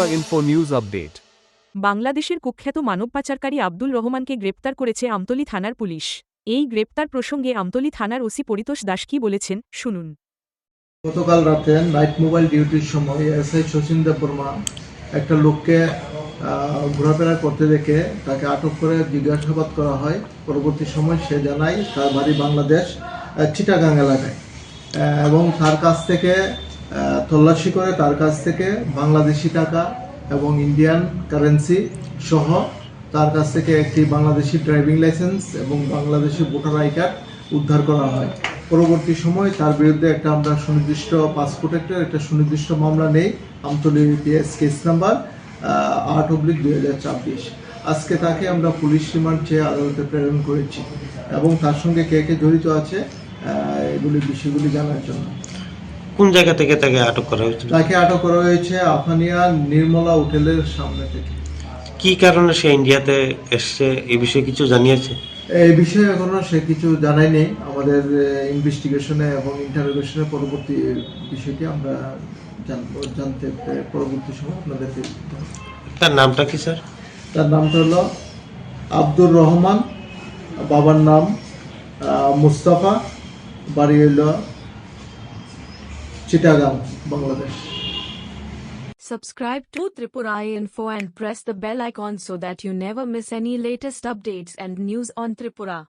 Tripura Info News Update. বাংলাদেশের কুখ্যাত মানব পাচারকারী আব্দুল রহমানকে গ্রেপ্তার করেছে আমতলী থানার পুলিশ। এই গ্রেপ্তার প্রসঙ্গে আমতলী থানার ওসি পরিতোষ দাস কি বলেছেন শুনুন। গতকাল রাতে নাইট মোবাইল ডিউটির সময় এসআই শচীন দেববর্মা একটা লোককে ঘোরাফেরা করতে দেখে তাকে আটক করে জিজ্ঞাসাবাদ করা হয়। পরবর্তী সময় সে জানায় তার বাড়ি বাংলাদেশ চিটাগাং এলাকায়, এবং তার কাছ থেকে তল্লাশি করে তার কাছ থেকে বাংলাদেশি টাকা এবং ইন্ডিয়ান কারেন্সি সহ তার কাছ থেকে একটি বাংলাদেশি ড্রাইভিং লাইসেন্স এবং বাংলাদেশি ভোটার আই কার্ড উদ্ধার করা হয়। পরবর্তী সময় তার বিরুদ্ধে আমরা সুনির্দিষ্ট পাসপোর্ট একটা সুনির্দিষ্ট মামলা নেই, আমতলী পিএস কেস নাম্বার 8/2024। আজকে তাকে আমরা পুলিশ রিমান্ড চেয়ে আদালতে প্রেরণ করেছি এবং তার সঙ্গে কে কে জড়িত আছে বিষয়গুলি জানার জন্য। কোন জায়গা থেকে তাকে আটক করা হয়েছে? তাকে আটক করা হয়েছে আফানিয়া নির্মলা হোটেলের সামনে থেকে। কি কারণে সে ইন্ডিয়াতে এসছে এই বিষয়ে কিছু জানিয়েছে? এই বিষয়ে এখনো সে কিছু জানায়নি। আমাদের ইনভেস্টিগেশনে এবং ইন্টারোগেশনে পরবর্তী বিষয়টি আমরা জানতে পরবর্তী সময় আপনাদেরকে। তার নামটা কি স্যার? তার নামটা হলো আব্দুর রহমান, বাবার নাম মুস্তাফা, বাড়ি হইল Chittagong, Bangladesh. Subscribe to Tripura Info and press the bell icon so that you never miss any latest updates and news on Tripura.